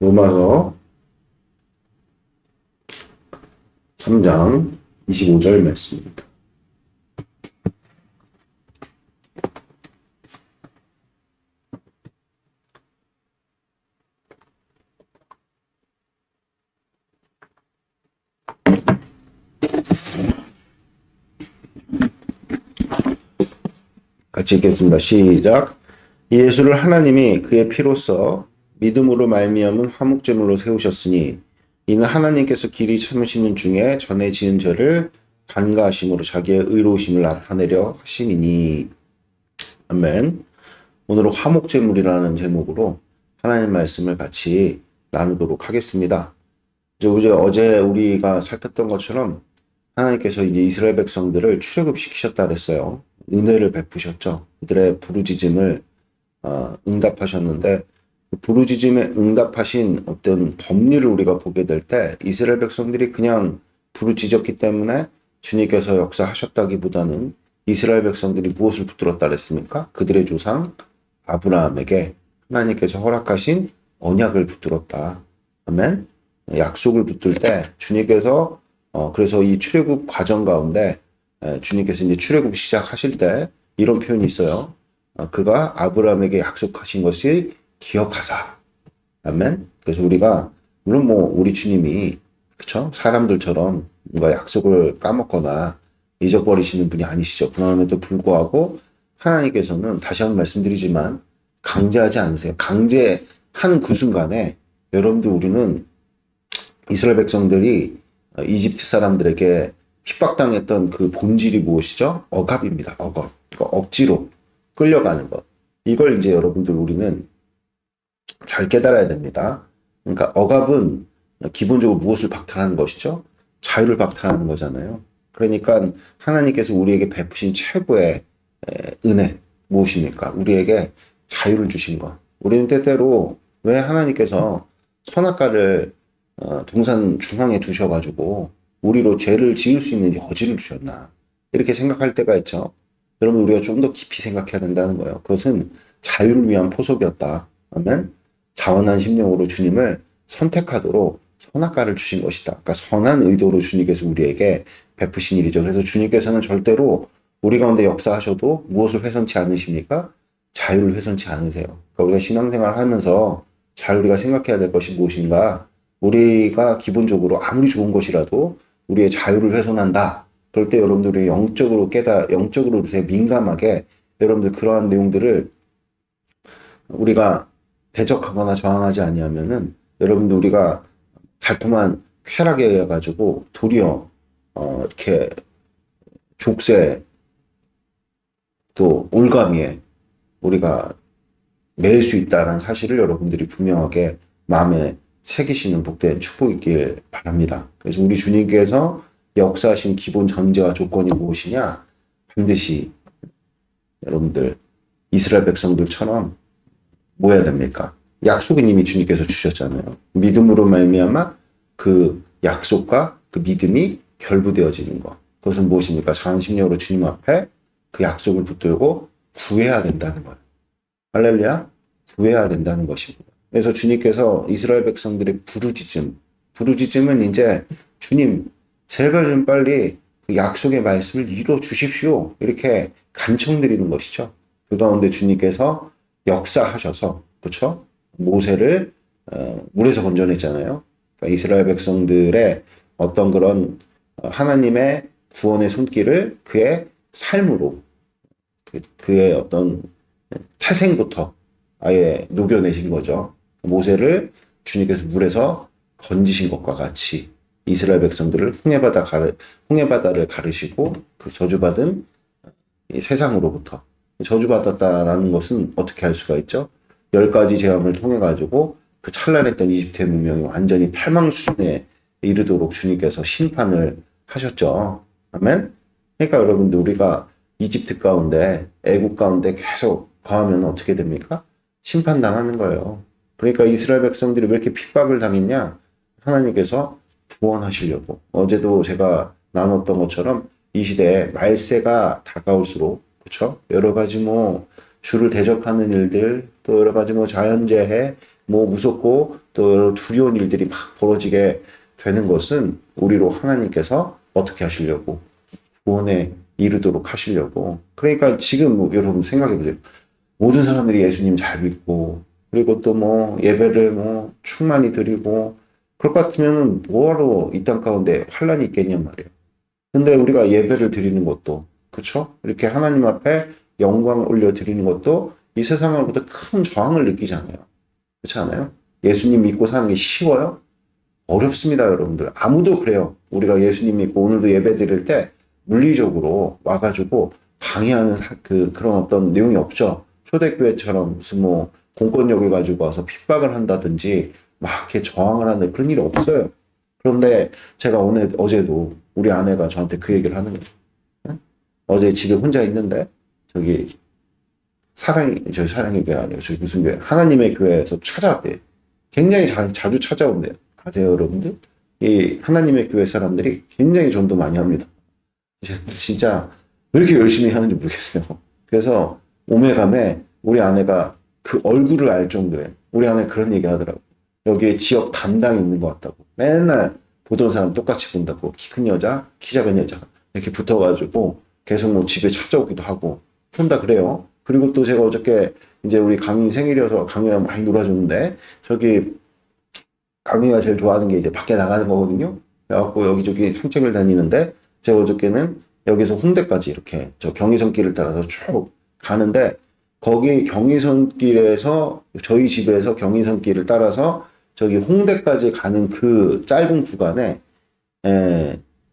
로마서 3장 25절 말씀입니다. 같이 읽겠습니다. 시작. 예수를 하나님이 그의 피로써 믿음으로 말미암은 화목제물로 세우셨으니 이는 하나님께서 길이 참으시는 중에 전에 지은 죄를 간과하심으로 자기의 의로우심을 나타내려 하심이니. 아멘. 오늘은 화목제물이라는 제목으로 하나님 말씀을 같이 나누도록 하겠습니다. 어제 우리가 살폈던 것처럼 하나님께서 이제 이스라엘 백성들을 출애굽시키셨다 그랬어요. 은혜를 베푸셨죠. 그들의 부르짖음을 응답하셨는데 그 부르짖음에 응답하신 어떤 법리를 우리가 보게 될 때 이스라엘 백성들이 그냥 부르짖었기 때문에 주님께서 역사하셨다기보다는 이스라엘 백성들이 무엇을 붙들었다 그랬습니까? 그들의 조상 아브라함에게 하나님께서 허락하신 언약을 붙들었다. 아멘. 약속을 붙들 때 주님께서 그래서 이 출애굽 과정 가운데 주님께서 이제 출애굽 시작하실 때 이런 표현이 있어요. 그가 아브라함에게 약속하신 것을 기억하사. 아멘. 그래서 우리가 물론 우리 주님이 그렇죠? 사람들처럼 뭔가 약속을 까먹거나 잊어버리시는 분이 아니시죠. 그럼에도 불구하고 하나님께서는 다시 한번 말씀드리지만 강제하지 않으세요. 강제한 그 순간에 여러분들 우리는 이스라엘 백성들이 이집트 사람들에게 핍박당했던 그 본질이 무엇이죠? 억압입니다. 억압. 그러니까 억지로 끌려가는 것. 이걸 이제 여러분들 우리는 잘 깨달아야 됩니다. 그러니까 억압은 기본적으로 무엇을 박탈하는 것이죠? 자유를 박탈하는 거잖아요. 그러니까 하나님께서 우리에게 베푸신 최고의 은혜 무엇입니까? 우리에게 자유를 주신 것. 우리는 때때로 왜 하나님께서 선악과를 동산 중앙에 두셔가지고 우리로 죄를 지을 수 있는 여지를 주셨나 이렇게 생각할 때가 있죠. 여러분 우리가 좀 더 깊이 생각해야 된다는 거예요. 그것은 자유를 위한 포석이었다. 아멘. 자원한 심령으로 주님을 선택하도록 선악과를 주신 것이다. 그러니까 선한 의도로 주님께서 우리에게 베푸신 일이죠. 그래서 주님께서는 절대로 우리 가운데 역사하셔도 무엇을 훼손치 않으십니까? 자유를 훼손치 않으세요. 그러니까 우리가 신앙생활을 하면서 잘 우리가 생각해야 될 것이 무엇인가? 우리가 기본적으로 아무리 좋은 것이라도 우리의 자유를 훼손한다. 그럴 때 여러분들이 영적으로 되게 민감하게 여러분들 그러한 내용들을 우리가 대적하거나 저항하지 아니하면은 여러분들 우리가 달콤한 쾌락에 의해 가지고 도리어 이렇게 족쇄 또 올가미에 우리가 매일 수 있다는 사실을 여러분들이 분명하게 마음에 새기시는 복된 축복이길 바랍니다. 그래서 우리 주님께서 역사하신 기본 전제와 조건이 무엇이냐? 반드시 여러분들 이스라엘 백성들처럼 뭐 해야 됩니까? 약속은 이미 주님께서 주셨잖아요. 믿음으로 말미암아 그 약속과 그 믿음이 결부되어지는 것. 그것은 무엇입니까? 자원심령으로 주님 앞에 그 약속을 붙들고 구해야 된다는 거예요. 할렐루야. 구해야 된다는 것입니다. 그래서 주님께서 이스라엘 백성들의 부르짖음은 이제 주님 제발 좀 빨리 그 약속의 말씀을 이루어 주십시오. 이렇게 간청드리는 것이죠. 그 가운데 주님께서 역사하셔서 그렇죠? 모세를 물에서 건져냈잖아요. 그러니까 이스라엘 백성들의 어떤 그런 하나님의 구원의 손길을 그의 삶으로 그의 어떤 태생부터 아예 녹여내신 거죠. 모세를 주님께서 물에서 건지신 것과 같이 이스라엘 백성들을 홍해바다를 가르시고 그 저주받은 이 세상으로부터 저주받았다라는 것은 어떻게 할 수가 있죠? 10가지 재앙을 통해 가지고 그 찬란했던 이집트의 문명이 완전히 패망 수준에 이르도록 주님께서 심판을 하셨죠. 아멘. 그러니까 여러분들 우리가 이집트 가운데 애국 가운데 계속 거하면 어떻게 됩니까? 심판당하는 거예요. 그러니까 이스라엘 백성들이 왜 이렇게 핍박을 당했냐? 하나님께서 구원하시려고. 어제도 제가 나눴던 것처럼 이 시대에 말세가 다가올수록 그렇죠? 여러 가지 주를 대적하는 일들, 또 여러 가지 자연재해, 뭐 무섭고 또 여러 두려운 일들이 막 벌어지게 되는 것은 우리로 하나님께서 어떻게 하시려고 구원에 이르도록 하시려고. 그러니까 지금 뭐 여러분 생각해 보세요. 모든 사람들이 예수님 잘 믿고 그리고 또 뭐 예배를 뭐 충만히 드리고 그럴 것 같으면 뭐하러 이 땅 가운데 환란이 있겠냔 말이에요. 근데 우리가 예배를 드리는 것도 그렇죠? 이렇게 하나님 앞에 영광을 올려 드리는 것도 이 세상으로부터 큰 저항을 느끼잖아요. 그렇지 않아요? 예수님 믿고 사는 게 쉬워요? 어렵습니다, 여러분들. 아무도 그래요. 우리가 예수님 믿고 오늘도 예배 드릴 때 물리적으로 와가지고 방해하는 그런 어떤 내용이 없죠. 초대교회처럼 무슨 뭐 공권력을 가지고 와서 핍박을 한다든지 막 이렇게 저항을 하는 그런 일이 없어요. 그런데 제가 어제도 우리 아내가 저한테 그 얘기를 하는 거예요. 응? 어제 집에 혼자 있는데 저기 저희 사랑의 교회 아니에요. 저희 무슨 교회? 하나님의 교회에서 찾아왔대요. 굉장히 자주 찾아온대요. 아세요, 여러분들? 이 하나님의 교회 사람들이 굉장히 전도 많이 합니다. 진짜 왜 이렇게 열심히 하는지 모르겠어요. 그래서 오메감에 우리 아내가 그 얼굴을 알 정도에 우리 아내 그런 얘기 하더라고. 여기에 지역 담당이 있는 것 같다고. 맨날 보던 사람 똑같이 본다고. 키 큰 여자, 키 작은 여자 이렇게 붙어가지고 계속 뭐 집에 찾아오기도 하고 혼다 그래요. 그리고 또 제가 어저께 이제 우리 강희 생일이어서 강희랑 많이 놀아줬는데 저기 강희가 제일 좋아하는 게 이제 밖에 나가는 거거든요. 그래갖고 여기저기 산책을 다니는데 제가 어저께는 여기서 홍대까지 이렇게 저 경의선길을 따라서 쭉 가는데 거기 경의선길에서 저희 집에서 경의선길을 따라서 저기 홍대까지 가는 그 짧은 구간에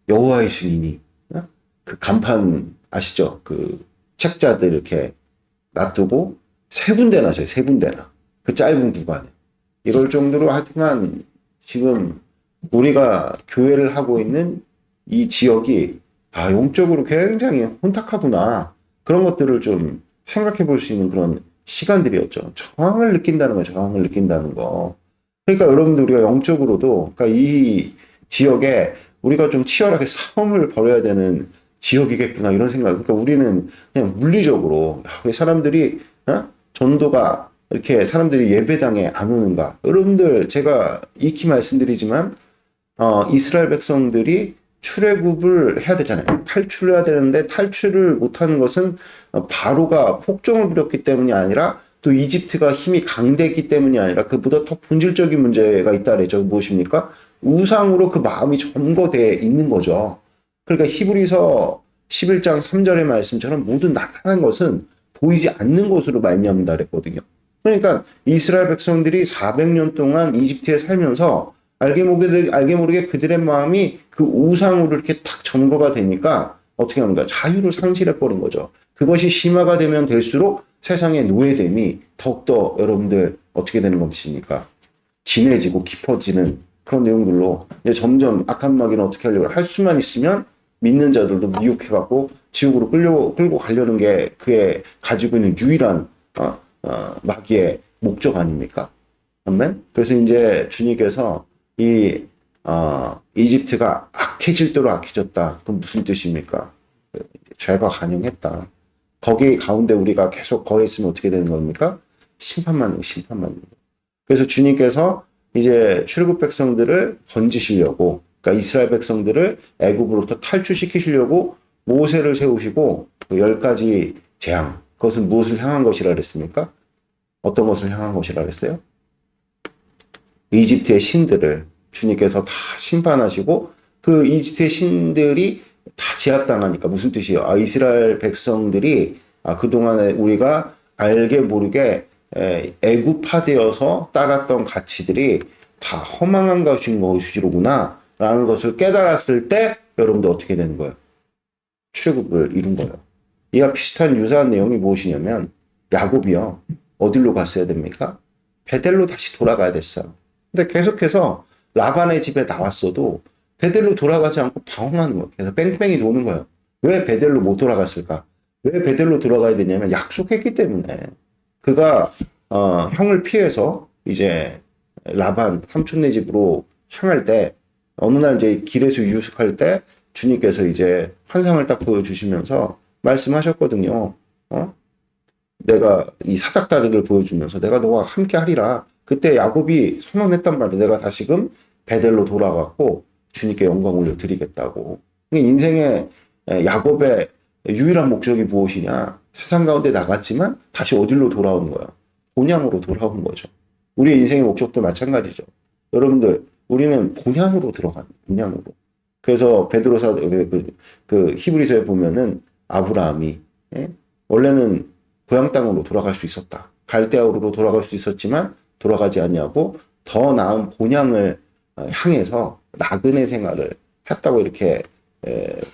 여호와의 증인이 그 간판 아시죠? 그 책자들 이렇게 놔두고 세 군데나 져요. 세 군데나. 그 짧은 구간에. 이럴 정도로 하여튼간 지금 우리가 교회를 하고 있는 이 지역이 영적으로 굉장히 혼탁하구나. 그런 것들을 좀 생각해 볼 수 있는 그런 시간들이었죠. 저항을 느낀다는 거, 저항을 느낀다는 거. 그러니까 여러분들 우리가 영적으로도 그러니까 이 지역에 우리가 좀 치열하게 싸움을 벌여야 되는 지역이겠구나 이런 생각. 그러니까 우리는 그냥 물리적으로 왜 사람들이 전도가 이렇게 사람들이 예배당에 안 오는가? 여러분들 제가 익히 말씀드리지만 이스라엘 백성들이 출애굽을 해야 되잖아요. 탈출을 해야 되는데 탈출을 못하는 것은 바로가 폭정을 부렸기 때문이 아니라 또 이집트가 힘이 강대했기 때문이 아니라 그보다 더 본질적인 문제가 있다 그랬죠. 무엇입니까? 우상으로 그 마음이 점거되어 있는 거죠. 그러니까 히브리서 11장 3절의 말씀처럼 모든 나타난 것은 보이지 않는 것으로 말미암는다 그랬거든요. 그러니까 이스라엘 백성들이 400년 동안 이집트에 살면서 알게 모르게 그들의 마음이 그 우상으로 이렇게 탁 점거가 되니까 어떻게 합니까? 자유를 상실해버린 거죠. 그것이 심화가 되면 될수록 세상의 노예됨이 더욱더 여러분들 어떻게 되는 것입니까? 진해지고 깊어지는 그런 내용들로 이제 점점 악한 마귀는 어떻게 하려고 할 수만 있으면 믿는 자들도 미혹해갖고 지옥으로 끌고 가려는 게 그의 가지고 있는 유일한 마귀의 목적 아닙니까? 아멘? 그래서 이제 주님께서 이집트가 악해질 대로 악해졌다. 그럼 무슨 뜻입니까? 죄가 간영했다. 거기 가운데 우리가 계속 거해 있으면 어떻게 되는 겁니까? 심판만. 그래서 주님께서 이제 출애굽 백성들을 건지시려고, 그러니까 이스라엘 백성들을 애굽으로부터 탈출시키시려고 모세를 세우시고 그 10가지 재앙, 그것은 무엇을 향한 것이라 그랬습니까? 어떤 것을 향한 것이라 그랬어요? 이집트의 신들을 주님께서 다 심판하시고 그 이집트의 신들이 다 제압당하니까 무슨 뜻이에요? 이스라엘 백성들이 그동안에 우리가 알게 모르게 애굽화되어서 따랐던 가치들이 다 허망한 것이로구나 라는 것을 깨달았을 때 여러분들 어떻게 되는 거예요? 출애굽을 이룬 거예요. 이와 비슷한 유사한 내용이 무엇이냐면 야곱이요. 어디로 갔어야 됩니까? 베델로 다시 돌아가야 됐어요. 근데 계속해서 라반의 집에 나왔어도 베델로 돌아가지 않고 방황하는 거예요. 그래서 뺑뺑이 도는 거예요. 왜 베델로 못 돌아갔을까? 왜 베델로 돌아가야 되냐면 약속했기 때문에. 그가 형을 피해서 이제 라반 삼촌네 집으로 향할 때 어느 날 이제 길에서 유숙할 때 주님께서 이제 환상을 딱 보여주시면서 말씀하셨거든요. 내가 이 사닥다리를 보여주면서 내가 너와 함께 하리라. 그때 야곱이 선언했단 말이에요. 내가 다시금 베델로 돌아갔고 주님께 영광 올려드리겠다고. 인생의 야곱의 유일한 목적이 무엇이냐? 세상 가운데 나갔지만 다시 어디로 돌아오는 거야? 본향으로 돌아오는 거죠. 우리의 인생의 목적도 마찬가지죠. 여러분들, 우리는 본향으로 들어가는, 본향으로. 그래서 베드로사, 히브리서에 보면은 아브라함이, 예? 원래는 고향 땅으로 돌아갈 수 있었다. 갈대아우로 돌아갈 수 있었지만 돌아가지 않냐고 더 나은 본향을 향해서 나그네 생활을 했다고 이렇게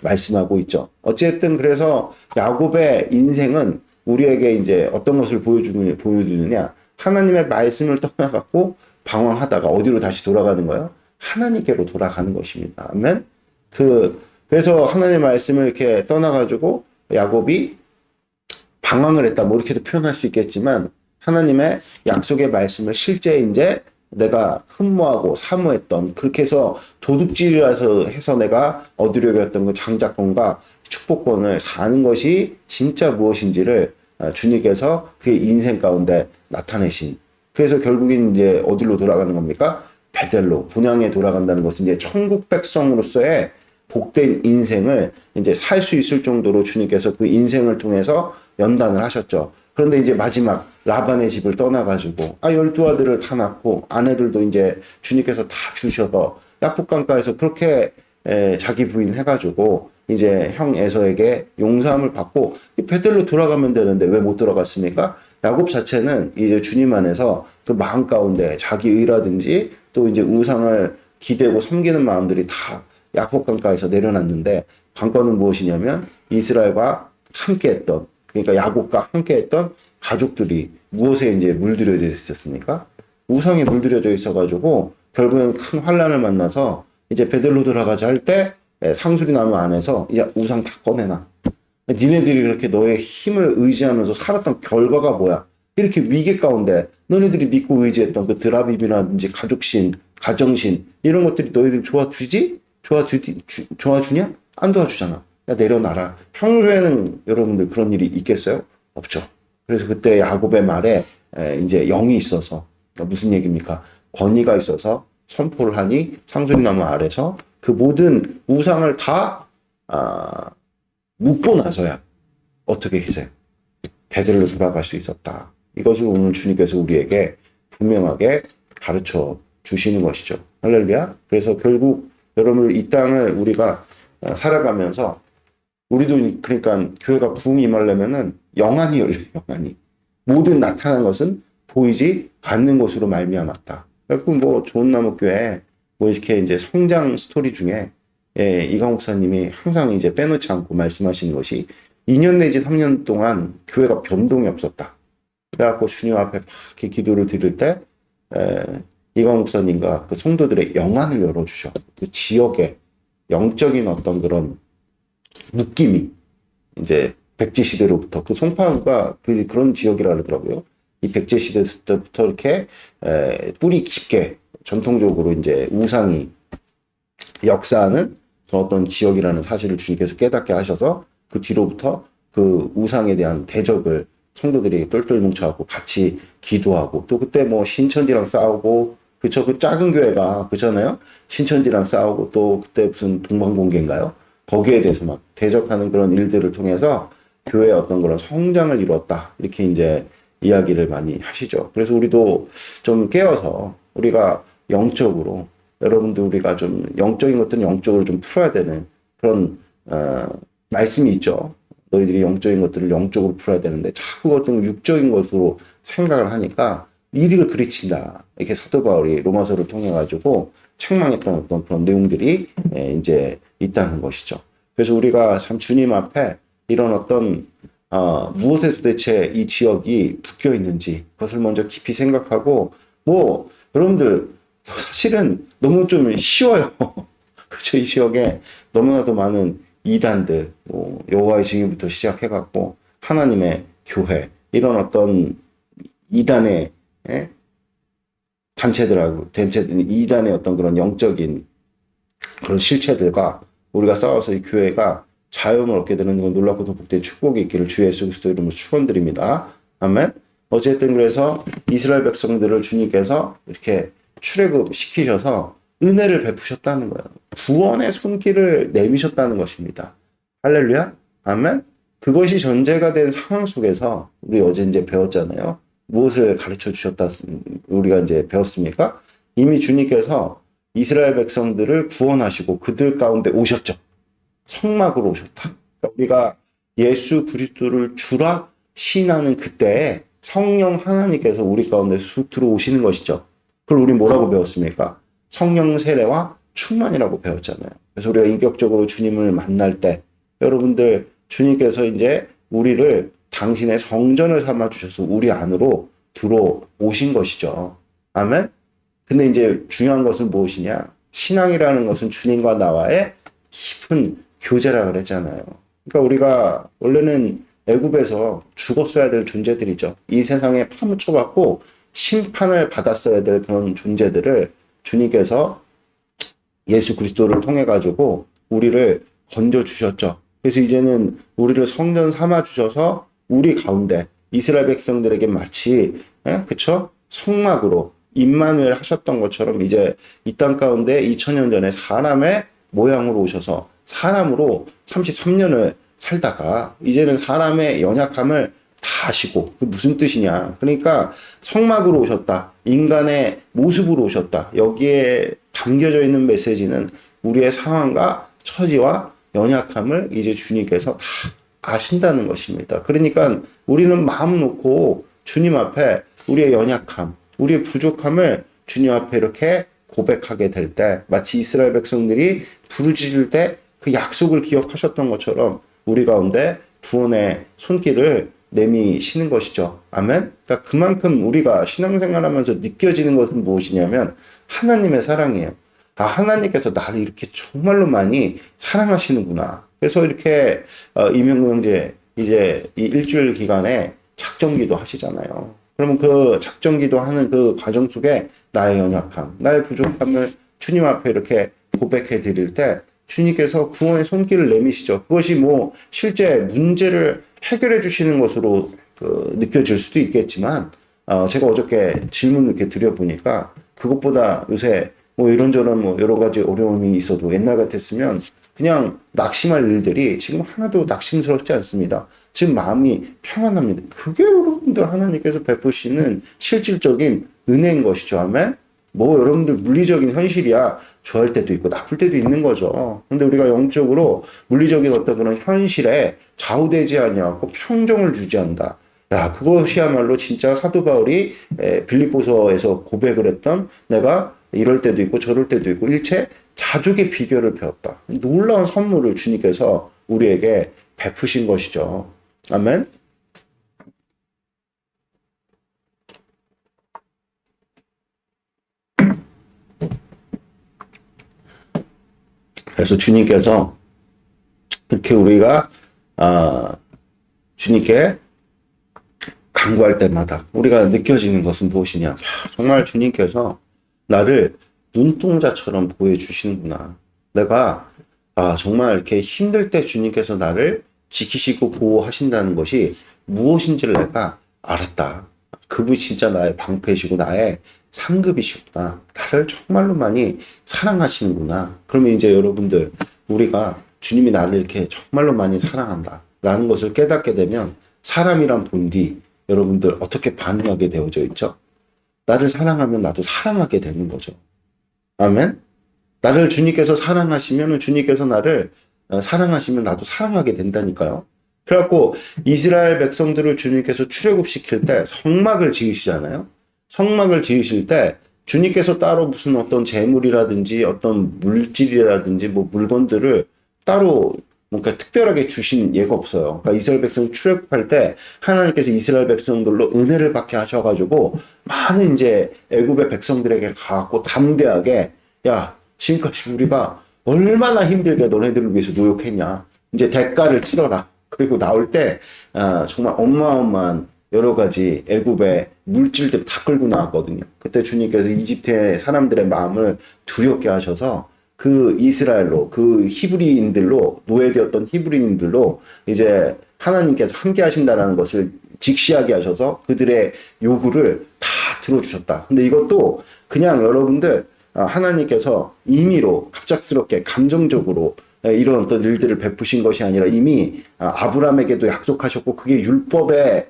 말씀하고 있죠. 어쨌든 그래서 야곱의 인생은 우리에게 이제 어떤 것을 보여주느냐. 하나님의 말씀을 떠나갖고 방황하다가 어디로 다시 돌아가는 거예요? 하나님께로 돌아가는 것입니다. 아멘. 그래서 하나님의 말씀을 이렇게 떠나가지고 야곱이 방황을 했다. 뭐 이렇게도 표현할 수 있겠지만 하나님의 약속의 말씀을 실제 이제 내가 흠모하고 사모했던, 그렇게 해서 도둑질이라서 해서 내가 얻으려고 했던 그 장자권과 축복권을 사는 것이 진짜 무엇인지를 주님께서 그의 인생 가운데 나타내신. 그래서 결국엔 이제 어디로 돌아가는 겁니까? 베델로, 본향에 돌아간다는 것은 이제 천국 백성으로서의 복된 인생을 이제 살 수 있을 정도로 주님께서 그 인생을 통해서 연단을 하셨죠. 그런데 이제 마지막 라반의 집을 떠나가지고 12아들을 다 낳고 아내들도 이제 주님께서 다 주셔서 야복강가에서 그렇게 자기 부인 해가지고 이제 형 에서에게 용서함을 받고 베델로 돌아가면 되는데 왜 못 돌아갔습니까? 야곱 자체는 이제 주님 안에서 그 마음 가운데 자기 의라든지 또 이제 우상을 기대고 섬기는 마음들이 다 야복강가에서 내려놨는데, 관건은 무엇이냐면 이스라엘과 함께했던, 그러니까 야곱과 함께했던 가족들이 무엇에 이제 물들여져 있었습니까? 우상에 물들여져 있어가지고 결국엔 큰 환란을 만나서 이제 베델로 돌아가자 할 때 상수리 나무 안에서 이제 우상 다 꺼내놔. 니네들이 그렇게 너의 힘을 의지하면서 살았던 결과가 뭐야? 이렇게 위기 가운데 너네들이 믿고 의지했던 그 드라빔이라든지 가족신, 가정신 이런 것들이 너희들 도와주냐? 안 도와주잖아. 야, 내려놔라. 평소에는 여러분들 그런 일이 있겠어요? 없죠. 그래서 그때 야곱의 말에 이제 영이 있어서, 무슨 얘기입니까? 권위가 있어서 선포를 하니 상수리나무 아래서 그 모든 우상을 다 묻고 나서야 어떻게 계세요? 베델로 돌아갈 수 있었다. 이것을 오늘 주님께서 우리에게 분명하게 가르쳐 주시는 것이죠. 할렐루야. 그래서 결국 여러분 이 땅을 우리가 살아가면서 우리도 그러니까 교회가 부흥이 임하려면은 영안이 열려요. 영안이. 모든 나타나는 것은 보이지 않는 것으로 말미암았다. 그래서 뭐 좋은 나무 교회 뭐 이렇게 이제 성장 스토리 중에 이강 목사님이 항상 이제 빼놓지 않고 말씀하시는 것이 2년 내지 3년 동안 교회가 변동이 없었다. 그래갖고 주님 앞에 막 이렇게 기도를 드릴 때 이강 목사님과 그 성도들의 영안을 열어주셔. 그 지역의 영적인 어떤 그런 느낌이 이제 백제 시대로부터 그 송파구가 그런 지역이라 그러더라고요. 이 백제 시대 때부터 이렇게 뿌리 깊게 전통적으로 이제 우상이 역사하는 어떤 지역이라는 사실을 주님께서 깨닫게 하셔서 그 뒤로부터 그 우상에 대한 대적을 성도들이 똘똘 뭉쳐갖고 같이 기도하고, 또 그때 뭐 신천지랑 싸우고, 그쵸, 그 작은 교회가 그잖아요. 신천지랑 싸우고, 또 그때 무슨 동방봉계인가요? 거기에 대해서 막 대적하는 그런 일들을 통해서 교회의 어떤 그런 성장을 이루었다. 이렇게 이제 이야기를 많이 하시죠. 그래서 우리도 좀 깨어서 우리가 영적으로, 여러분들 우리가 좀 영적인 것들은 영적으로 좀 풀어야 되는 그런 말씀이 있죠. 너희들이 영적인 것들을 영적으로 풀어야 되는데 자꾸 그것들은 육적인 것으로 생각을 하니까 이리를 그르친다. 이렇게 사도 바울이 로마서를 통해 가지고 책망했던 어떤 그런 내용들이 이제 있다는 것이죠. 그래서 우리가 참 주님 앞에 이런 어떤 무엇에 도대체 이 지역이 묶여 있는지 그것을 먼저 깊이 생각하고, 뭐 여러분들 사실은 너무 좀 쉬워요. 그렇죠. 이 지역에 너무나도 많은 이단들, 뭐 여호와의 증인부터 시작해갖고 하나님의 교회, 이런 어떤 이단의 이단의 어떤 그런 영적인 그런 실체들과 우리가 싸워서 이 교회가 자유를 얻게 되는 건 놀랍고 복된 축복이 있기를 주 예수 그리스도 이름으로 축원드립니다. 아멘. 어쨌든 그래서 이스라엘 백성들을 주님께서 이렇게 출애굽 시키셔서 은혜를 베푸셨다는 거예요. 구원의 손길을 내미셨다는 것입니다. 할렐루야. 아멘. 그것이 전제가 된 상황 속에서 우리 어제 이제 배웠잖아요. 무엇을 가르쳐 주셨다 우리가 이제 배웠습니까? 이미 주님께서 이스라엘 백성들을 구원하시고 그들 가운데 오셨죠. 성막으로 오셨다. 그러니까 우리가 예수 그리스도를 주라 시인하는 그때에 성령 하나님께서 우리 가운데 쑥 들어오시는 것이죠. 그걸 우리 뭐라고 배웠습니까? 성령 세례와 충만이라고 배웠잖아요. 그래서 우리가 인격적으로 주님을 만날 때 여러분들 주님께서 이제 우리를 당신의 성전을 삼아 주셔서 우리 안으로 들어오신 것이죠. 아멘. 근데 이제 중요한 것은 무엇이냐? 신앙이라는 것은 주님과 나와의 깊은 교제라 그랬잖아요. 그러니까 우리가 원래는 애굽에서 죽었어야 될 존재들이죠. 이 세상에 파묻혀갖고 심판을 받았어야 될 그런 존재들을 주님께서 예수 그리스도를 통해 가지고 우리를 건져 주셨죠. 그래서 이제는 우리를 성전 삼아 주셔서 우리 가운데 이스라엘 백성들에게 마치 그쵸? 성막으로 임마누엘 하셨던 것처럼 이제 이 땅 가운데 2000년 전에 사람의 모양으로 오셔서 사람으로 33년을 살다가 이제는 사람의 연약함을 다 아시고 그 무슨 뜻이냐? 그러니까 성막으로 오셨다. 인간의 모습으로 오셨다. 여기에 담겨져 있는 메시지는 우리의 상황과 처지와 연약함을 이제 주님께서 다 아신다는 것입니다. 그러니까 우리는 마음 놓고 주님 앞에 우리의 연약함, 우리의 부족함을 주님 앞에 이렇게 고백하게 될 때 마치 이스라엘 백성들이 부르짖을 때 그 약속을 기억하셨던 것처럼 우리 가운데 구원의 손길을 내미시는 것이죠. 아멘. 그러니까 그만큼 우리가 신앙생활하면서 느껴지는 것은 무엇이냐면 하나님의 사랑이에요. 아, 하나님께서 나를 이렇게 정말로 많이 사랑하시는구나. 그래서 이렇게 이명구 형제 이제 이 일주일 기간에 작정기도 하시잖아요. 그러면 그 작정기도 하는 그 과정 속에 나의 연약함, 나의 부족함을 주님 앞에 이렇게 고백해 드릴 때 주님께서 구원의 손길을 내미시죠. 그것이 뭐 실제 문제를 해결해 주시는 것으로 느껴질 수도 있겠지만 제가 어저께 질문을 이렇게 드려보니까 그것보다 요새 뭐 이런저런 뭐 여러 가지 어려움이 있어도 옛날 같았으면 그냥 낙심할 일들이 지금 하나도 낙심스럽지 않습니다. 지금 마음이 평안합니다. 그게 여러분들 하나님께서 베푸시는 실질적인 은혜인 것이죠. 아멘. 뭐 여러분들 물리적인 현실이야 좋아할 때도 있고 나쁠 때도 있는 거죠. 근데 우리가 영적으로 물리적인 어떤 그런 현실에 좌우되지 아니하고 평정을 유지한다. 야, 그것이야말로 진짜 사도 바울이 빌립보서에서 고백을 했던 내가 이럴 때도 있고 저럴 때도 있고 일체 자족의 비결을 배웠다. 놀라운 선물을 주님께서 우리에게 베푸신 것이죠. 아멘. 그래서 주님께서 이렇게 우리가 주님께 간구할 때마다 우리가 느껴지는 것은 무엇이냐? 정말 주님께서 나를 눈동자처럼 보여주시는구나. 내가 정말 이렇게 힘들 때 주님께서 나를 지키시고 보호하신다는 것이 무엇인지를 내가 알았다. 그분이 진짜 나의 방패시고 나의 상급이시구나. 나를 정말로 많이 사랑하시는구나. 그러면 이제 여러분들 우리가 주님이 나를 이렇게 정말로 많이 사랑한다 라는 것을 깨닫게 되면 사람이란 본디 여러분들 어떻게 반응하게 되어져 있죠? 나를 사랑하면 나도 사랑하게 되는 거죠. 아멘. 나를 주님께서 사랑하시면 주님께서 나를 사랑하시면 나도 사랑하게 된다니까요. 그래갖고 이스라엘 백성들을 주님께서 출애굽시킬 때 성막을 지으시잖아요. 성막을 지으실 때 주님께서 따로 무슨 어떤 재물이라든지 어떤 물질이라든지 뭐 물건들을 따로 뭔가 특별하게 주신 예가 없어요. 그러니까 이스라엘 백성 출애굽할 때 하나님께서 이스라엘 백성들로 은혜를 받게 하셔가지고 많은 이제 애굽의 백성들에게 가갖고 담대하게 야 지금까지 우리가 얼마나 힘들게 너네들을 위해서 노력했냐. 이제 대가를 치러라. 그리고 나올 때 정말 어마어마한 여러 가지 애굽의 물질들 다 끌고 나왔거든요. 그때 주님께서 이집트의 사람들의 마음을 두렵게 하셔서 그 이스라엘로 그 히브리인들로 노예되었던 히브리인들로 이제 하나님께서 함께 하신다라는 것을 직시하게 하셔서 그들의 요구를 다 들어주셨다. 근데 이것도 그냥 여러분들 하나님께서 임의로 갑작스럽게 감정적으로 이런 어떤 일들을 베푸신 것이 아니라 이미 아브라함에게도 약속하셨고 그게 율법에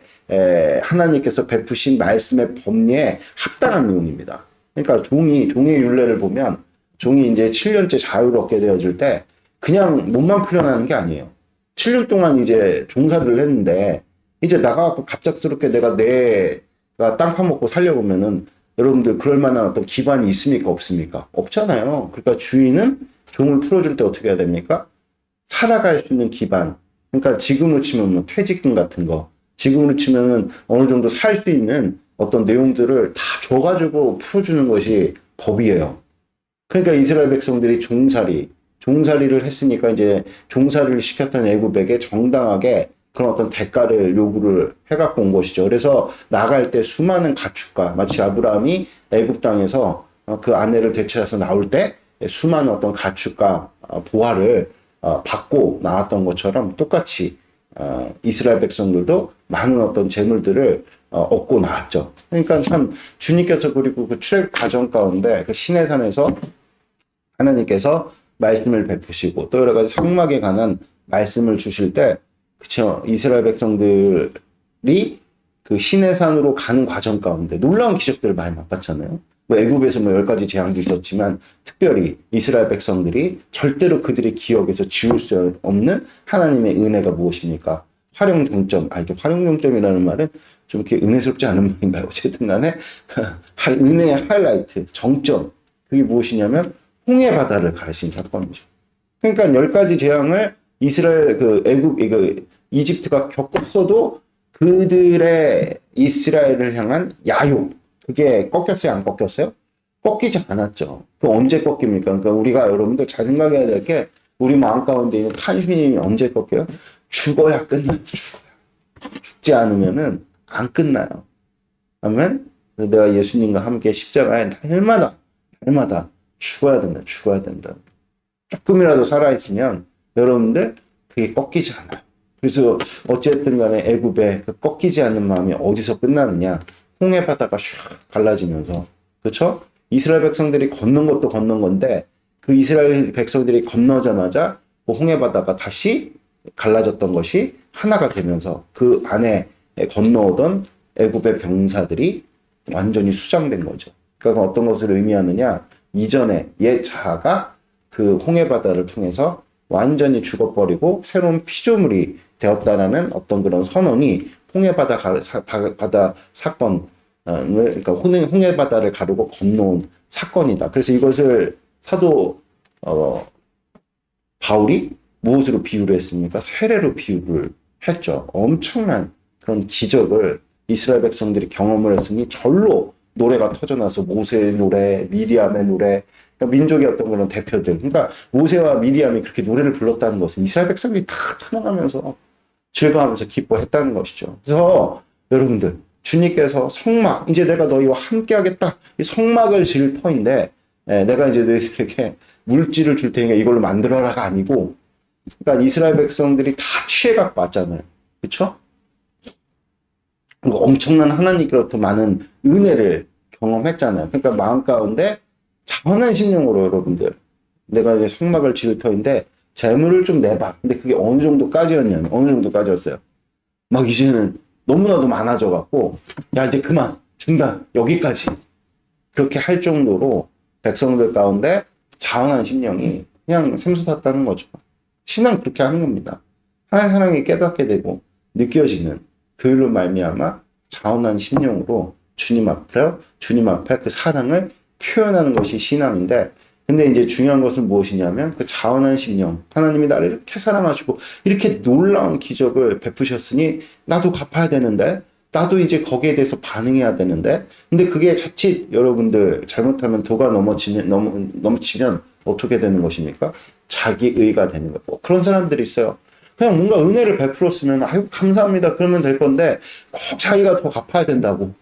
하나님께서 베푸신 말씀의 법리에 합당한 내용입니다. 그러니까 종의 율례를 보면 종이 이제 7년째 자유를 얻게 되어질 때 그냥 몸만 풀려나는 게 아니에요. 7년 동안 이제 종살이를 했는데 이제 나가갖고 갑작스럽게 내가 땅 파먹고 살려보면은 여러분들 그럴 만한 어떤 기반이 있습니까? 없습니까? 없잖아요. 그러니까 주인은 종을 풀어줄 때 어떻게 해야 됩니까? 살아갈 수 있는 기반. 그러니까 지금으로 치면 뭐 퇴직금 같은 거, 지금으로 치면은 어느 정도 살 수 있는 어떤 내용들을 다 줘가지고 풀어주는 것이 법이에요. 그러니까 이스라엘 백성들이 종살이를 했으니까 이제 종살이를 시켰던 애굽에게 정당하게 그런 어떤 대가를 요구를 해갖고 온 것이죠. 그래서 나갈 때 수많은 가축과 마치 아브라함이 애굽 땅에서 그 아내를 되찾아서 나올 때 수많은 어떤 가축과 보화를 받고 나왔던 것처럼 똑같이 이스라엘 백성들도 많은 어떤 재물들을 얻고 나왔죠. 그러니까 참 주님께서 그리고 그 출애굽 과정 가운데 그 시내산에서 하나님께서 말씀을 베푸시고 또 여러 가지 성막에 관한 말씀을 주실 때 그쵸 이스라엘 백성들이 그 시내산으로 가는 과정 가운데 놀라운 기적들을 많이 맛봤잖아요. 뭐 애굽에서 뭐 10가지 재앙도 있었지만 특별히 이스라엘 백성들이 절대로 그들의 기억에서 지울 수 없는 하나님의 은혜가 무엇입니까? 활용정점. 이게 활용정점이라는 말은 좀 이렇게 은혜스럽지 않은 말인가요? 어쨌든 간에 은혜의 하이라이트, 정점. 그게 무엇이냐면 홍해 바다를 가르친 사건이죠. 그러니까 10가지 재앙을 이스라엘 이집트가 겪었어도 그들의 이스라엘을 향한 야욕 그게 꺾였어요? 안 꺾였어요? 꺾이지 않았죠. 그 언제 꺾입니까? 그러니까 우리가 여러분들 잘 생각해야 될 게 우리 마음 가운데 있는 탐심이 언제 꺾여요? 죽어야 끝나요. 죽지 않으면은 안 끝나요. 아멘? 내가 예수님과 함께 십자가에 날마다 죽어야 된다. 조금이라도 살아있으면 여러분들 그게 꺾이지 않아요. 그래서 어쨌든 간에 애굽의 그 꺾이지 않는 마음이 어디서 끝나느냐? 홍해 바다가 슉 갈라지면서 그렇죠? 이스라엘 백성들이 건넌 것도 건넌 건데 그 이스라엘 백성들이 건너자마자 그 홍해 바다가 다시 갈라졌던 것이 하나가 되면서 그 안에 건너오던 애굽의 병사들이 완전히 수장된 거죠. 그러니까 어떤 것을 의미하느냐? 이전에 옛 자아가 그 홍해 바다를 통해서 완전히 죽어버리고 새로운 피조물이 되었다라는 어떤 그런 선언이 홍해 바다 사건을 그러니까 홍해 바다를 가르고 건너온 사건이다. 그래서 이것을 사도 바울이 무엇으로 비유를 했습니까? 세례로 비유를 했죠. 엄청난 그런 기적을 이스라엘 백성들이 경험을 했으니 절로 노래가 터져나서 모세의 노래, 미리암의 노래, 그러니까 민족의 어떤 그런 대표들. 그러니까 모세와 미리암이 그렇게 노래를 불렀다는 것은 이스라엘 백성들이 다 찬양하면서 즐거워하면서 기뻐했다는 것이죠. 그래서 여러분들 주님께서 성막, 이제 내가 너희와 함께 하겠다. 이 성막을 지을 터인데 내가 이제 너희에게 물질을 줄 테니까 이걸로 만들어라가 아니고 그러니까 이스라엘 백성들이 다 취해갖고 왔잖아요. 그렇죠? 엄청난 하나님께로부터 많은 은혜를 경험했잖아요. 그러니까 마음 가운데 자원한 심령으로 여러분들 내가 이제 성막을 지을 터인데 재물을 좀 내봐. 근데 그게 어느 정도까지였냐면 어느 정도까지였어요. 막 이제는 너무나도 많아져 갖고 야 이제 그만 준다 여기까지 그렇게 할 정도로 백성들 가운데 자원한 심령이 그냥 샘솟았다는 거죠. 신앙 그렇게 하는 겁니다. 하나님의 사랑이 깨닫게 되고 느껴지는 그일로 말미암아 자원한 심령으로 주님 앞에 그 사랑을 표현하는 것이 신앙인데 근데 이제 중요한 것은 무엇이냐면 그 자원한 심령 하나님이 나를 이렇게 사랑하시고 이렇게 놀라운 기적을 베푸셨으니 나도 갚아야 되는데 나도 이제 거기에 대해서 반응해야 되는데 근데 그게 자칫 여러분들 잘못하면 도가 넘치면 어떻게 되는 것입니까? 자기의가 되는 거고 그런 사람들이 있어요. 그냥 뭔가 은혜를 베풀었으면 아이고 감사합니다 그러면 될 건데 꼭 자기가 더 갚아야 된다고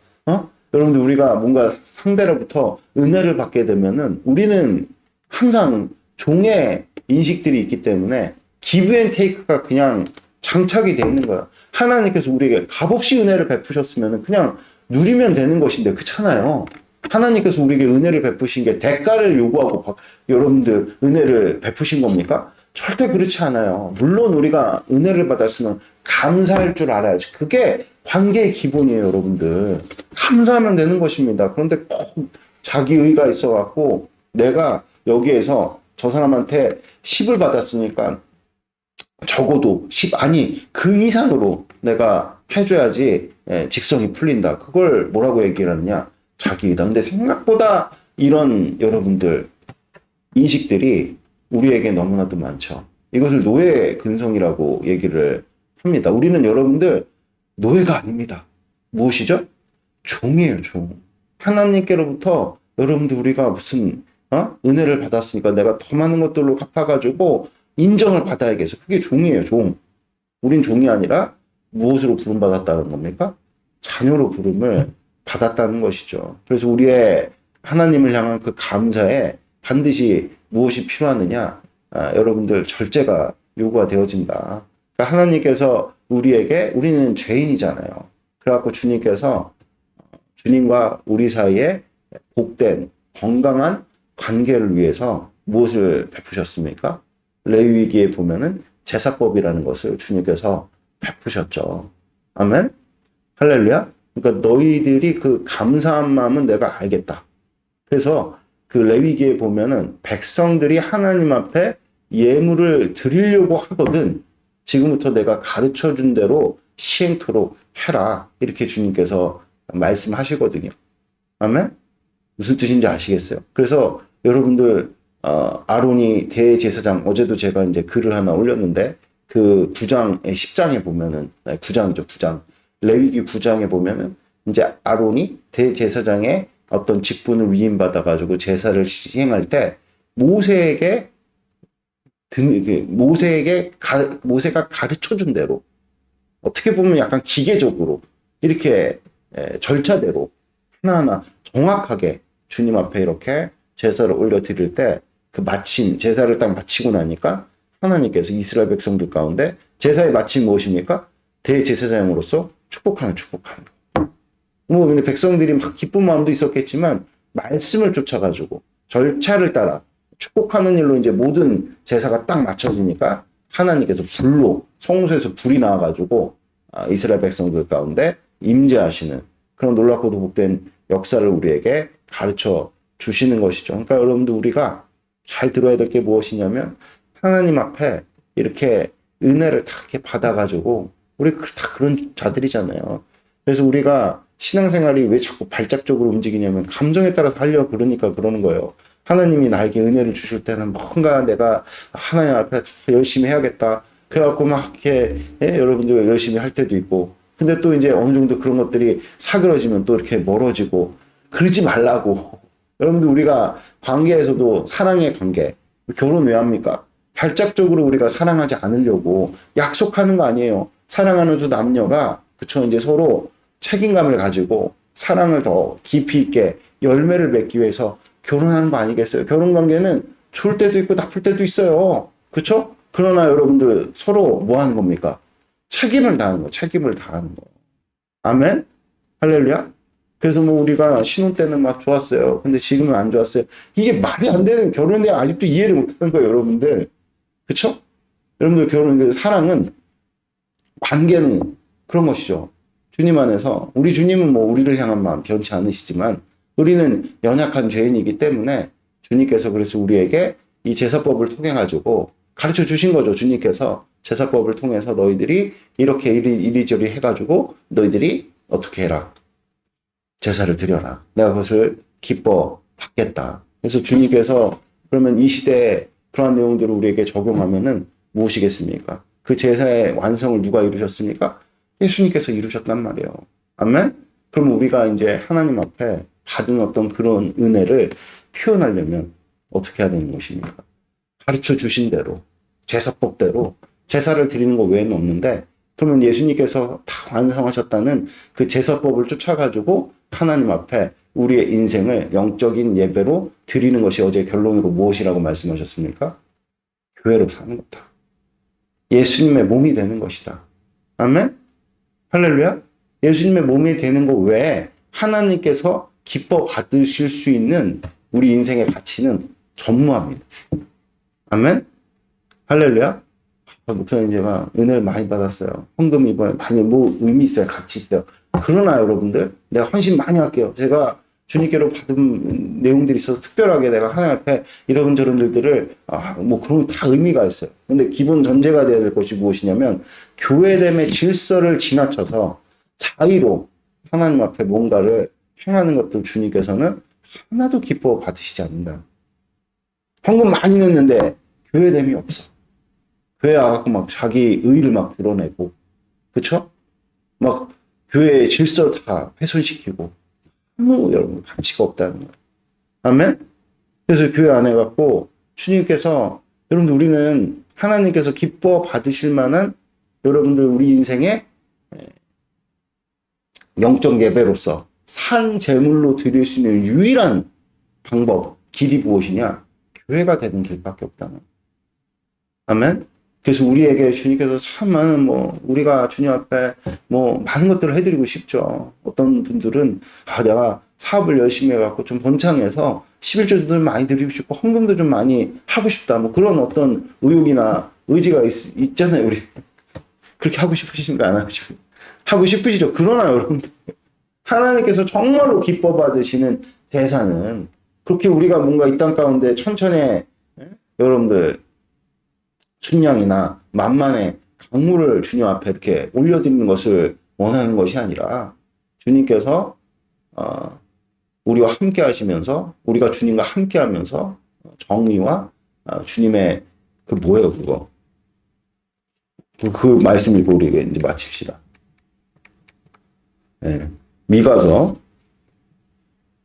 여러분들 우리가 뭔가 상대로부터 은혜를 받게 되면은 우리는 항상 종의 인식들이 있기 때문에 기브 앤 테이크가 그냥 장착이 돼 있는 거야. 하나님께서 우리에게 값없이 은혜를 베푸셨으면 그냥 누리면 되는 것인데, 그렇잖아요. 하나님께서 우리에게 은혜를 베푸신 게 대가를 요구하고 여러분들 은혜를 베푸신 겁니까? 절대 그렇지 않아요. 물론 우리가 은혜를 받았으면 감사할 줄 알아야지. 그게 관계의 기본이에요, 여러분들. 감사하면 되는 것입니다. 그런데 꼭 자기 의가 있어갖고 내가 여기에서 저 사람한테 10을 받았으니까 적어도 10, 아니 그 이상으로 내가 해줘야지 직성이 풀린다. 그걸 뭐라고 얘기를 하느냐? 자기이다. 근데 생각보다 이런 여러분들 인식들이 우리에게 너무나도 많죠. 이것을 노예 근성이라고 얘기를 합니다. 우리는 여러분들 노예가 아닙니다. 무엇이죠? 종이에요, 종. 하나님께로부터 여러분들 우리가 무슨 은혜를 받았으니까 내가 더 많은 것들로 갚아가지고 인정을 받아야겠어. 그게 종이에요, 종. 우린 종이 아니라 무엇으로 부름받았다는 겁니까? 자녀로 부름을 받았다는 것이죠. 그래서 우리의 하나님을 향한 그 감사에 반드시 무엇이 필요하느냐? 여러분들 절제가 요구가 되어진다. 그러니까 하나님께서 우리는 죄인이잖아요. 그래갖고 주님께서 주님과 우리 사이에 복된 건강한 관계를 위해서 무엇을 베푸셨습니까? 레위기에 보면은 제사법이라는 것을 주님께서 베푸셨죠. 아멘. 할렐루야. 그러니까 너희들이 그 감사한 마음은 내가 알겠다. 그래서 그 레위기에 보면은 백성들이 하나님 앞에 예물을 드리려고 하거든. 지금부터 내가 가르쳐 준 대로 시행토록 해라. 이렇게 주님께서 말씀하시거든요. 아멘. 무슨 뜻인지 아시겠어요? 그래서 여러분들 아론이 대제사장, 어제도 제가 이제 글을 하나 올렸는데 그 9장에 10장에 보면은 9장이죠, 9장. 레위기 9장에 보면은 이제 아론이 대제사장의 어떤 직분을 위임받아 가지고 제사를 시행할 때 모세가 가르쳐 준 대로, 어떻게 보면 약간 기계적으로 이렇게 절차대로 하나하나 정확하게 주님 앞에 이렇게 제사를 올려 드릴 때 그 마침 제사를 딱 마치고 나니까 하나님께서 이스라엘 백성들 가운데 제사의 마침이 무엇입니까? 대제사장으로서 축복하는 거. 근데 백성들이 막 기쁜 마음도 있었겠지만 말씀을 쫓아가지고 절차를 따라 축복하는 일로 이제 모든 제사가 딱 맞춰지니까 하나님께서 불로, 성소에서 불이 나와가지고 이스라엘 백성들 가운데 임재하시는 그런 놀랍고도 복된 역사를 우리에게 가르쳐 주시는 것이죠. 그러니까 여러분들 우리가 잘 들어야 될 게 무엇이냐면 하나님 앞에 이렇게 은혜를 다 이렇게 받아가지고 우리 다 그런 자들이잖아요. 그래서 우리가 신앙생활이 왜 자꾸 발작적으로 움직이냐면 감정에 따라서 하려고 그러니까 그러는 거예요. 하나님이 나에게 은혜를 주실 때는 뭔가 내가 하나님 앞에 더 열심히 해야겠다. 그래갖고 막 이렇게 여러분들 열심히 할 때도 있고, 근데 또 이제 어느 정도 그런 것들이 사그러지면 또 이렇게 멀어지고, 그러지 말라고. 여러분들 우리가 관계에서도 사랑의 관계, 결혼 왜 합니까? 발작적으로 우리가 사랑하지 않으려고 약속하는 거 아니에요. 사랑하는 두 남녀가 그쵸, 이제 서로 책임감을 가지고 사랑을 더 깊이 있게 열매를 맺기 위해서 결혼하는 거 아니겠어요? 결혼 관계는 좋을 때도 있고 나쁠 때도 있어요. 그쵸? 그러나 여러분들 서로 뭐 하는 겁니까? 책임을 다하는 거, 책임을 다하는 거. 아멘? 할렐루야? 그래서 뭐 우리가 신혼 때는 막 좋았어요. 근데 지금은 안 좋았어요. 이게 말이 안 되는 결혼에 아직도 이해를 못 하는 거예요, 여러분들. 그쵸? 여러분들 사랑은, 관계는 그런 것이죠. 주님 안에서, 우리 주님은 뭐 우리를 향한 마음 변치 않으시지만, 우리는 연약한 죄인이기 때문에 주님께서 그래서 우리에게 이 제사법을 통해 가지고 가르쳐 주신 거죠. 주님께서 제사법을 통해서 너희들이 이렇게 이리저리 해가지고 너희들이 어떻게 해라. 제사를 드려라. 내가 그것을 기뻐 받겠다. 그래서 주님께서 그러면 이 시대에 그러한 내용들을 우리에게 적용하면은 무엇이겠습니까? 그 제사의 완성을 누가 이루셨습니까? 예수님께서 이루셨단 말이에요. 아멘? 그럼 우리가 이제 하나님 앞에 받은 어떤 그런 은혜를 표현하려면 어떻게 해야 되는 것입니까? 가르쳐 주신 대로, 제사법대로 제사를 드리는 거 외에는 없는데, 그러면 예수님께서 다 완성하셨다는 그 제사법을 쫓아가지고 하나님 앞에 우리의 인생을 영적인 예배로 드리는 것이 어제 결론으로 무엇이라고 말씀하셨습니까? 교회로 사는 거다. 예수님의 몸이 되는 것이다. 아멘? 할렐루야? 예수님의 몸이 되는 것 외에 하나님께서 기뻐 받으실 수 있는 우리 인생의 가치는 전무합니다. 아멘? 할렐루야? 목사님 제가 은혜를 많이 받았어요. 헌금 이번에 많이 뭐 의미 있어요. 가치 있어요. 그러나 여러분들 내가 헌신 많이 할게요. 제가 주님께로 받은 내용들이 있어서 특별하게 내가 하나님 앞에 이런저런 일들을 뭐 그런 거 다 의미가 있어요. 근데 기본 전제가 되어야 될 것이 무엇이냐면 교회됨의 질서를 지나쳐서 자의로 하나님 앞에 뭔가를 행하는 것들 주님께서는 하나도 기뻐 받으시지 않는다. 헌금 많이 냈는데 교회됨이 없어. 교회 와갖고 막 자기 의를 막 드러내고, 그쵸? 막 교회의 질서를 다 훼손시키고, 아무 여러분 가치가 없다는 거예요. 아멘? 그래서 교회 안에 갖고 주님께서 여러분들 우리는 하나님께서 기뻐 받으실 만한 여러분들 우리 인생의 영적 예배로서 산 제물로 드릴 수 있는 유일한 방법, 길이 무엇이냐? 교회가 되는 길밖에 없다는 거예요. 아멘? 그래서 우리에게 주님께서 참 많은 우리가 주님 앞에 많은 것들을 해드리고 싶죠. 어떤 분들은 내가 사업을 열심히 해갖고 좀 번창해서 11조도 좀 많이 드리고 싶고 헌금도 좀 많이 하고 싶다. 그런 어떤 의욕이나 의지가 있잖아요. 우리 그렇게 하고 싶으신가 안 하고 싶으세요? 하고 싶으시죠. 그러나 여러분들 하나님께서 정말로 기뻐 받으시는 제사는 그렇게 우리가 뭔가 이 땅 가운데 천천히 여러분들 순양이나 만만의 강물을 주님 앞에 이렇게 올려드리는 것을 원하는 것이 아니라 주님께서 우리와 함께 하시면서 우리가 주님과 함께 하면서 정의와 주님의 뭐예요 그거 그 말씀 읽고 우리 이제 마칩시다. 네. 미가서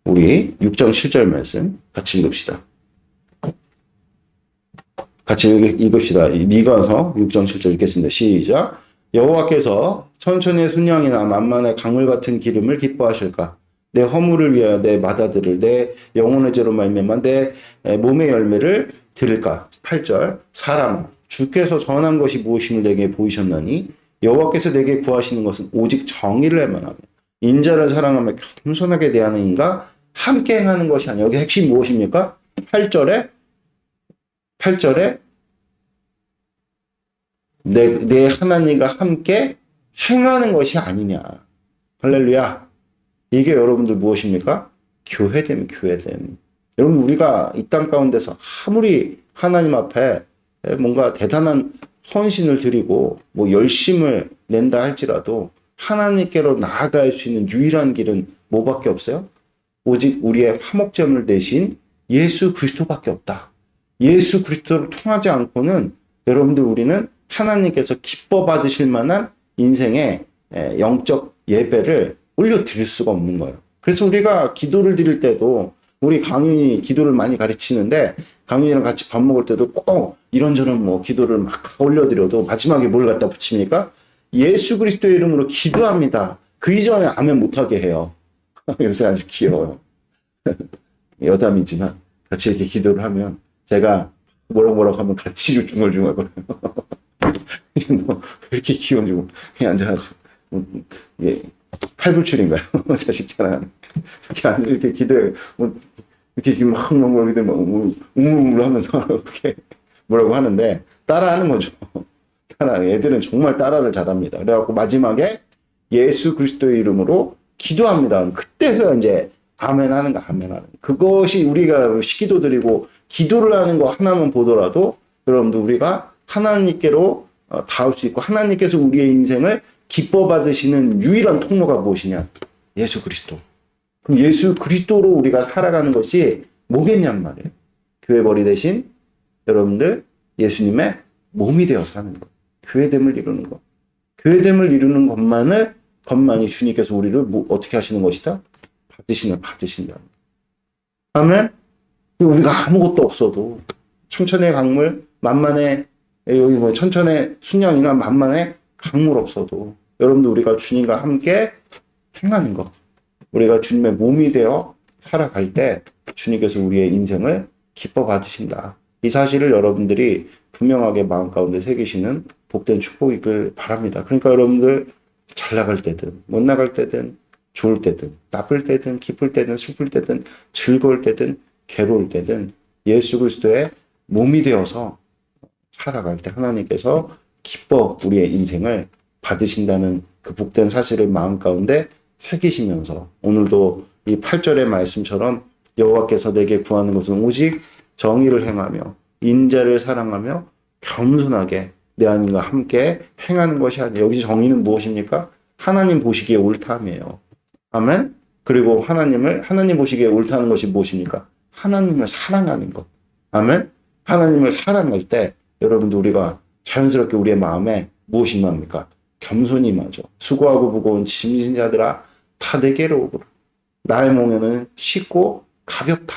우리 6장 7절 말씀 같이 읽읍시다. 같이 읽읍시다. 미가서 6장 7절 읽겠습니다. 시작. 여호와께서 천천의 순양이나 만만의 강물 같은 기름을 기뻐하실까? 내 허물을 위하여 내 맏아들을 내 영혼의 죄로 말미암아 내 몸의 열매를 드릴까? 8절. 사람아 주께서 전한 것이 무엇임을 내게 보이셨나니 여호와께서 내게 구하시는 것은 오직 정의를 행하며 인자를 사랑하며 겸손하게 대하는 인과 함께 행하는 것이 아니야. 여기 핵심이 무엇입니까? 8절에 내 하나님과 함께 행하는 것이 아니냐. 할렐루야. 이게 여러분들 무엇입니까? 교회됨. 여러분 우리가 이 땅 가운데서 아무리 하나님 앞에 뭔가 대단한 헌신을 드리고 열심을 낸다 할지라도 하나님께로 나아갈 수 있는 유일한 길은 뭐밖에 없어요? 오직 우리의 화목제물 대신 예수 그리스도밖에 없다. 예수 그리스도를 통하지 않고는 여러분들 우리는 하나님께서 기뻐 받으실 만한 인생의 영적 예배를 올려드릴 수가 없는 거예요. 그래서 우리가 기도를 드릴 때도 우리 강윤이 기도를 많이 가르치는데 강윤이랑 같이 밥 먹을 때도 꼭 이런저런 기도를 막 올려드려도 마지막에 뭘 갖다 붙입니까? 예수 그리스도의 이름으로 기도합니다. 그 이전에 아멘 못하게 해요. 요새 아주 귀여워요. 여담이지만 같이 이렇게 기도를 하면 제가 뭐라고 하면 같이 중얼중얼거려요. 왜 이렇게 귀여운지 그냥 앉아가지고 예, 팔불출인가요? 자식처럼 이렇게 기도해 이렇게 막 우물우물 하면서 이렇게 뭐라고 하는데 따라하는 거죠. 애들은 정말 따라를 잘합니다. 그래갖고 마지막에 예수 그리스도의 이름으로 기도합니다. 그때서 이제 아멘 하는 거, 아멘 하는 거. 그것이 우리가 기도 드리고 기도를 하는 거 하나만 보더라도 여러분들 우리가 하나님께로 닿을 수 있고 하나님께서 우리의 인생을 기뻐 받으시는 유일한 통로가 무엇이냐? 예수 그리스도. 그럼 예수 그리스도로 우리가 살아가는 것이 뭐겠냔 말이에요. 교회 머리 대신 여러분들 예수님의 몸이 되어 사는 것. 교회됨을 이루는 것. 교회됨을 이루는 것만이 주님께서 우리를 어떻게 하시는 것이다? 받으신다. 아멘? 우리가 아무것도 없어도 천천의 강물, 만만의 여기 천천의 순양이나 만만의 강물 없어도 여러분들 우리가 주님과 함께 행하는 것. 우리가 주님의 몸이 되어 살아갈 때 주님께서 우리의 인생을 기뻐 받으신다. 이 사실을 여러분들이 분명하게 마음 가운데 새기시는 복된 축복이길 바랍니다. 그러니까 여러분들 잘 나갈 때든 못 나갈 때든 좋을 때든 나쁠 때든 기쁠 때든 슬플 때든 즐거울 때든 괴로울 때든 예수 그리스도의 몸이 되어서 살아갈 때 하나님께서 기뻐 우리의 인생을 받으신다는 그 복된 사실을 마음 가운데 새기시면서 오늘도 이 8절의 말씀처럼 여호와께서 내게 구하는 것은 오직 정의를 행하며 인자를 사랑하며 겸손하게 내 하나님과 함께 행하는 것이 아니에요. 여기 정의는 무엇입니까? 하나님 보시기에 옳다함이에요. 아멘. 그리고 하나님 보시기에 옳다는 것이 무엇입니까? 하나님을 사랑하는 것. 아멘. 하나님을 사랑할 때 여러분들 우리가 자연스럽게 우리의 마음에 무엇이 임합니까? 겸손이 임하죠. 수고하고 무거운 짐진 자들아 다 내게로 오거라. 나의 몽에는 쉽고 가볍다.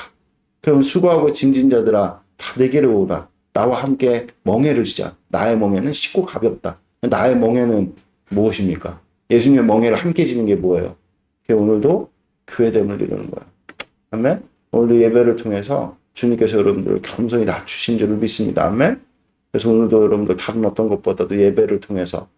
그럼 수고하고 짐진 자들아 다 내게로 오라. 나와 함께 멍에를 지자. 나의 멍에는 쉽고 가볍다. 나의 멍에는 무엇입니까? 예수님의 멍에를 함께 지는 게 뭐예요? 오늘도 교회됨을 이루는 거예요. 아멘. 오늘 예배를 통해서 주님께서 여러분들을 겸손히 낮추신 줄을 믿습니다. 아멘. 그래서 오늘도 여러분들 다른 어떤 것보다도 예배를 통해서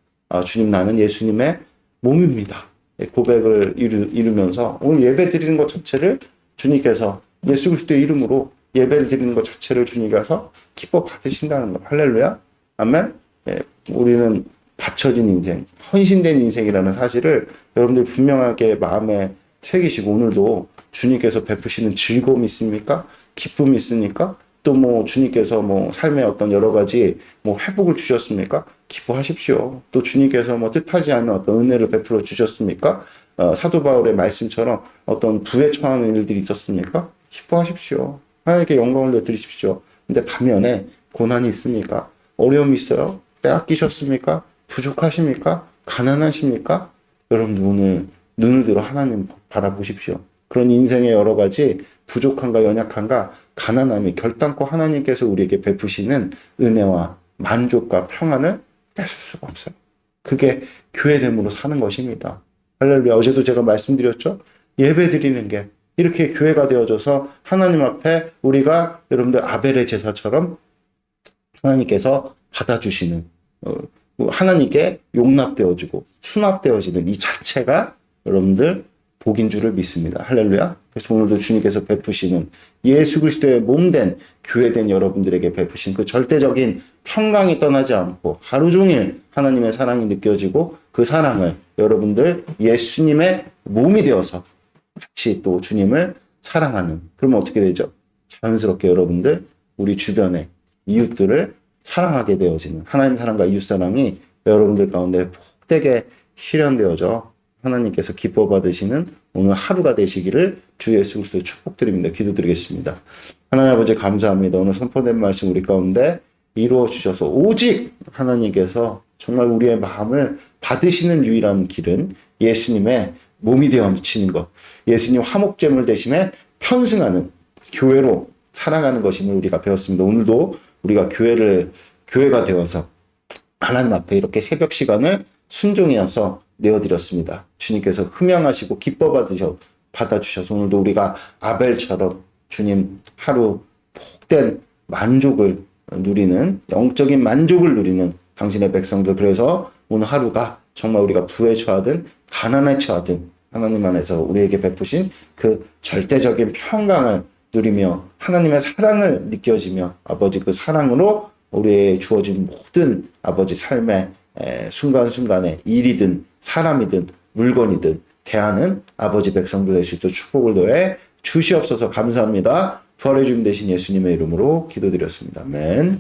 주님 나는 예수님의 몸입니다. 고백을 이루면서 오늘 예배 드리는 것 자체를 주님께서 예수 그리스도의 이름으로 예배를 드리는 것 자체를 주님께서 기뻐 받으신다는 거. 할렐루야. 아멘. 우리는 바쳐진 인생, 헌신된 인생이라는 사실을 여러분들 분명하게 마음에 새기시고 오늘도 주님께서 베푸시는 즐거움이 있습니까? 기쁨이 있습니까? 또 뭐 주님께서 뭐 삶의 어떤 여러 가지 뭐 회복을 주셨습니까? 기뻐하십시오. 또 주님께서 뭐 뜻하지 않은 어떤 은혜를 베풀어 주셨습니까? 사도 바울의 말씀처럼 어떤 부에 처하는 일들이 있었습니까? 기뻐하십시오. 하나님께 영광을 내드리십시오. 근데 반면에 고난이 있습니까? 어려움이 있어요? 빼앗기셨습니까? 부족하십니까? 가난하십니까? 여러분들 오늘 눈을 들어 하나님 바라보십시오. 그런 인생의 여러 가지 부족함과 연약함과 가난함이 결단코 하나님께서 우리에게 베푸시는 은혜와 만족과 평안을 뺏을 수가 없어요. 그게 교회됨으로 사는 것입니다. 할렐루야. 어제도 제가 말씀드렸죠? 예배 드리는 게 이렇게 교회가 되어져서 하나님 앞에 우리가 여러분들 아벨의 제사처럼 하나님께서 받아주시는 하나님께 용납되어지고 수납되어지는 이 자체가 여러분들 복인 줄을 믿습니다. 할렐루야. 그래서 오늘도 주님께서 베푸시는 예수 그리스도의 몸된 교회된 여러분들에게 베푸신 그 절대적인 평강이 떠나지 않고 하루 종일 하나님의 사랑이 느껴지고 그 사랑을 여러분들 예수님의 몸이 되어서 같이 또 주님을 사랑하는, 그러면 어떻게 되죠? 자연스럽게 여러분들 우리 주변의 이웃들을 사랑하게 되어지는 하나님 사랑과 이웃 사랑이 여러분들 가운데 복되게 실현되어져 하나님께서 기뻐 받으시는 오늘 하루가 되시기를 주 예수 그리스도의 축복드립니다. 기도드리겠습니다. 하나님 아버지 감사합니다. 오늘 선포된 말씀 우리 가운데 이루어 주셔서 오직 하나님께서 정말 우리의 마음을 받으시는 유일한 길은 예수님의 몸이 되어 미치는 것, 예수님 화목제물 대신에 편승하는 교회로 살아가는 것임을 우리가 배웠습니다. 오늘도 우리가 교회가 되어서 하나님 앞에 이렇게 새벽 시간을 순종해서 내어드렸습니다. 주님께서 흠양하시고 기뻐 받아주셔서 오늘도 우리가 아벨처럼 주님 하루 복된 만족을 누리는, 영적인 만족을 누리는 당신의 백성들, 그래서 오늘 하루가 정말 우리가 부에 처하든 가난에 처하든 하나님 안에서 우리에게 베푸신 그 절대적인 평강을 누리며 하나님의 사랑을 느껴지며 아버지 그 사랑으로 우리의 주어진 모든 아버지 삶의 순간순간에 일이든 사람이든 물건이든 대하는 아버지 백성들 될 수 있도록 축복을 더해 주시옵소서. 감사합니다. 부활의 주님 되신 예수님의 이름으로 기도드렸습니다. 아멘.